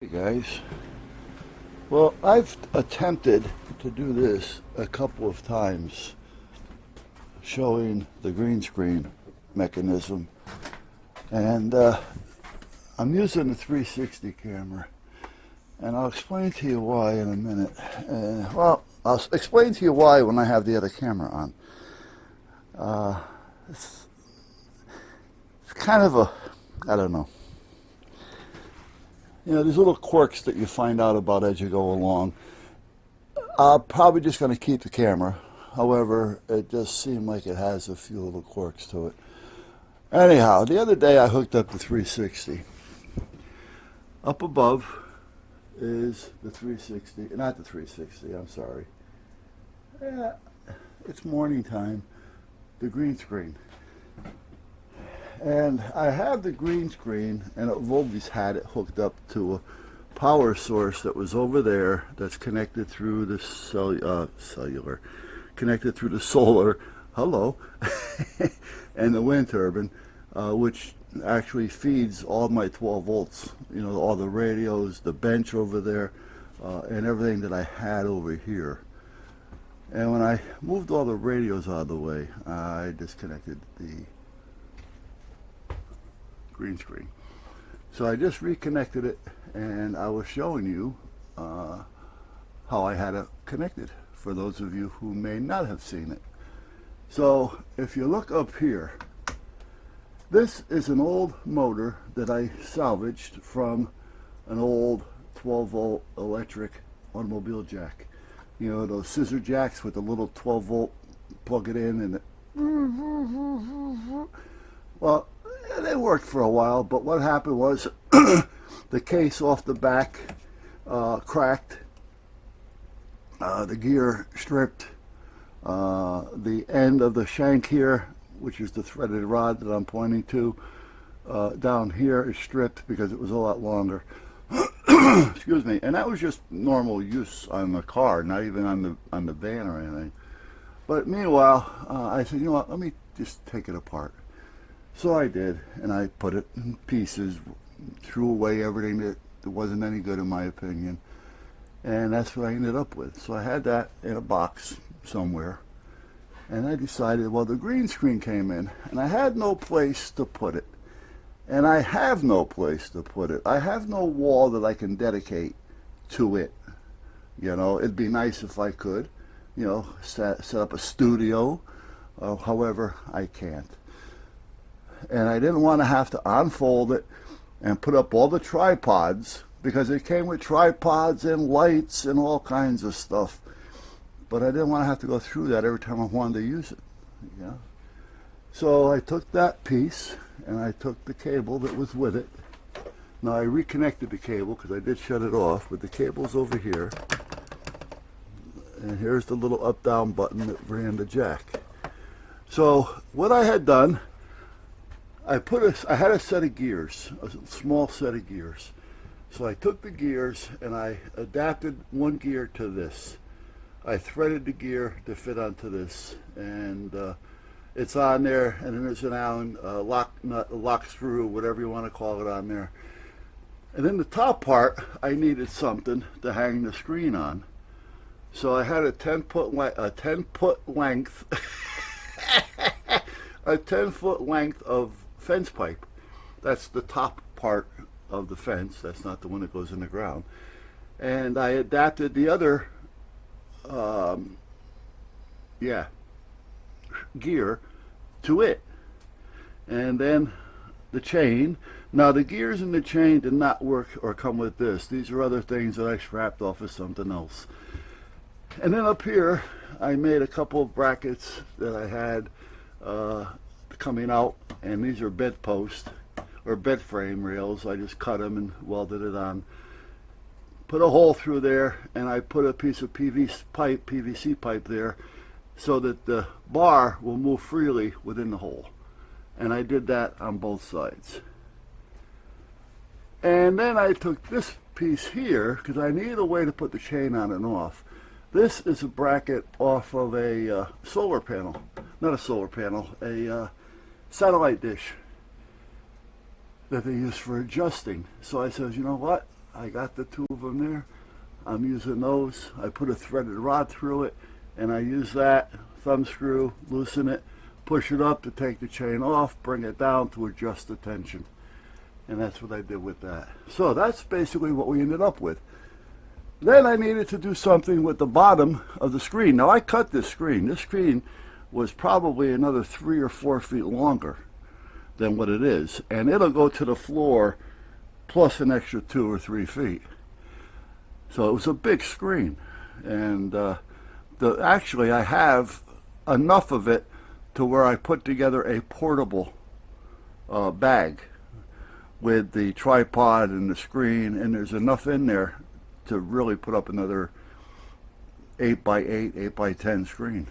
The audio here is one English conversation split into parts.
Hey guys, well, I've attempted to do this a couple of times, showing the green screen mechanism, and I'm using the 360 camera, and I'll explain to you why in a minute. Well, I'll explain to you why when I have the other camera on. It's kind of a, I don't know. You know, there's little quirks that you find out about as you go along. I'm probably just going to keep the camera. However, it does seem like it has a few little quirks to it. Anyhow, the other day I hooked up the 360. Up above is the 360, not the 360, I'm sorry. Yeah, it's morning time, the green screen. And I have the green screen, and I've always had it hooked up to a power source that was over there that's connected through the cellular, connected through the solar, hello, and the wind turbine, which actually feeds all my 12 volts, you know, all the radios, the bench over there, and everything that I had over here. And when I moved all the radios out of the way, I disconnected the green screen. So I just reconnected it, and I was showing you how I had it connected for those of you who may not have seen it. So if you look up here, this is an old motor that I salvaged from an old 12 volt electric automobile jack. You know, those scissor jacks with the little 12 volt, plug it in and well, they worked for a while, but what happened was the case off the back cracked, the gear stripped, the end of the shank here, which is the threaded rod that I'm pointing to, down here is stripped because it was a lot longer. Excuse me, and that was just normal use on the car, not even on the van or anything. But meanwhile, I said, you know what, let me just take it apart. So I did, and I put it in pieces, threw away everything that wasn't any good in my opinion, and that's what I ended up with. So I had that in a box somewhere, and I decided, well, the green screen came in, and I had no place to put it, and I have no place to put it. I have no wall that I can dedicate to it. You know, it'd be nice if I could, you know, set up a studio, however, I can't. And I didn't want to have to unfold it and put up all the tripods, because it came with tripods and lights and all kinds of stuff. But I didn't want to have to go through that every time I wanted to use it. You know? So I took that piece and I took the cable that was with it. Now I reconnected the cable because I did shut it off, but the cable's over here. And here's the little up-down button that ran the jack. So what I had done, I had a set of gears, a small set of gears. So I took the gears and I adapted one gear to this. I threaded the gear to fit onto this, and it's on there, and then there's an Allen lock nut, lock screw, whatever you want to call it, on there. And then the top part, I needed something to hang the screen on. So I had a 10-foot length, a 10-foot length of fence pipe. That's the top part of the fence. That's not the one that goes in the ground. And I adapted the other gear to it. And then the chain. Now the gears and the chain did not work or come with this. These are other things that I scrapped off of something else. And then up here I made a couple of brackets that I had coming out, and these are bed post or bed frame rails. I just cut them and welded it on. Put a hole through there, and I put a piece of PVC pipe there so that the bar will move freely within the hole. And I did that on both sides. And then I took this piece here because I needed a way to put the chain on and off. This is a bracket off of a solar panel, not a solar panel, a satellite dish that they use for adjusting. So I said, you know what, I got the two of them there. I'm using those. I put a threaded rod through it, and I use that thumb screw, loosen it, push it up to take the chain off, bring it down to adjust the tension. And that's what I did with that. So that's basically what we ended up with. Then I needed to do something with the bottom of the screen. Now I cut this screen. This screen was probably another 3 or 4 feet longer than what it is. And it'll go to the floor plus an extra 2 or 3 feet. So it was a big screen. And actually I have enough of it to where I put together a portable bag with the tripod and the screen, and there's enough in there to really put up another 8x8, 8x10 screen.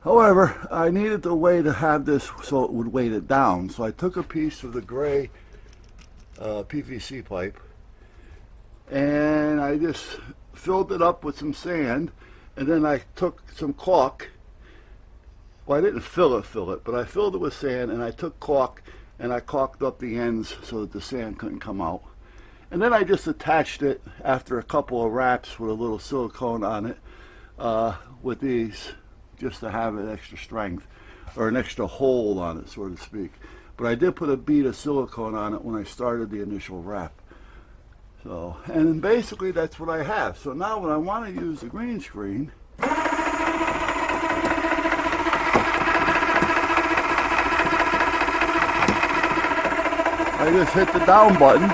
However, I needed a way to have this so it would weight it down. So I took a piece of the gray PVC pipe and I just filled it up with some sand, and then I took some caulk. Well, I didn't fill it, but I filled it with sand, and I took caulk and I caulked up the ends so that the sand couldn't come out. And then I just attached it after a couple of wraps with a little silicone on it with these, just to have an extra strength or an extra hold on it, so to speak. But I did put a bead of silicone on it when I started the initial wrap. So, and basically that's what I have. So now when I want to use the green screen, I just hit the down button,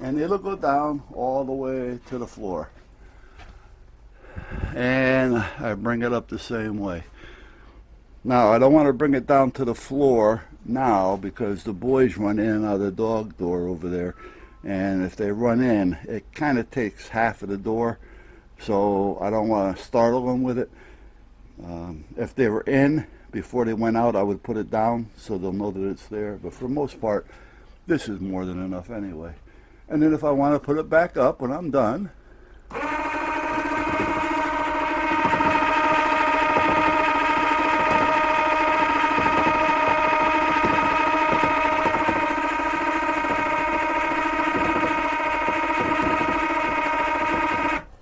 and it'll go down all the way to the floor. And I bring it up the same way. Now, I don't want to bring it down to the floor now because the boys run in and out of the dog door over there. And if they run in, it kind of takes half of the door. So I don't want to startle them with it. If they were in before they went out, I would put it down so they'll know that it's there. But for the most part, this is more than enough anyway. And then if I want to put it back up when I'm done,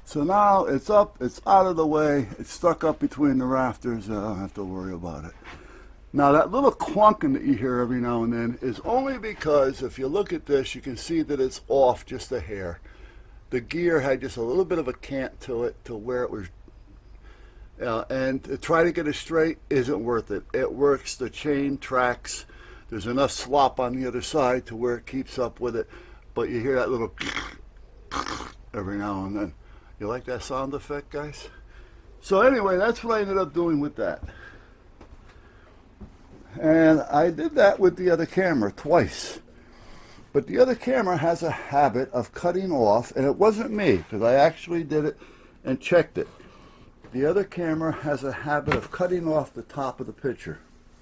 so now it's up, it's out of the way, it's stuck up between the rafters, and I don't have to worry about it. Now that little clunking that you hear every now and then is only because if you look at this, you can see that it's off just a hair. The gear had just a little bit of a cant to it to where it was, and to try to get it straight isn't worth it. It works, the chain tracks, there's enough slop on the other side to where it keeps up with it, but you hear that little every now and then. You like that sound effect, guys? So anyway, that's what I ended up doing with that. And I did that with the other camera twice. But the other camera has a habit of cutting off, and it wasn't me, because I actually did it and checked it. The other camera has a habit of cutting off the top of the picture.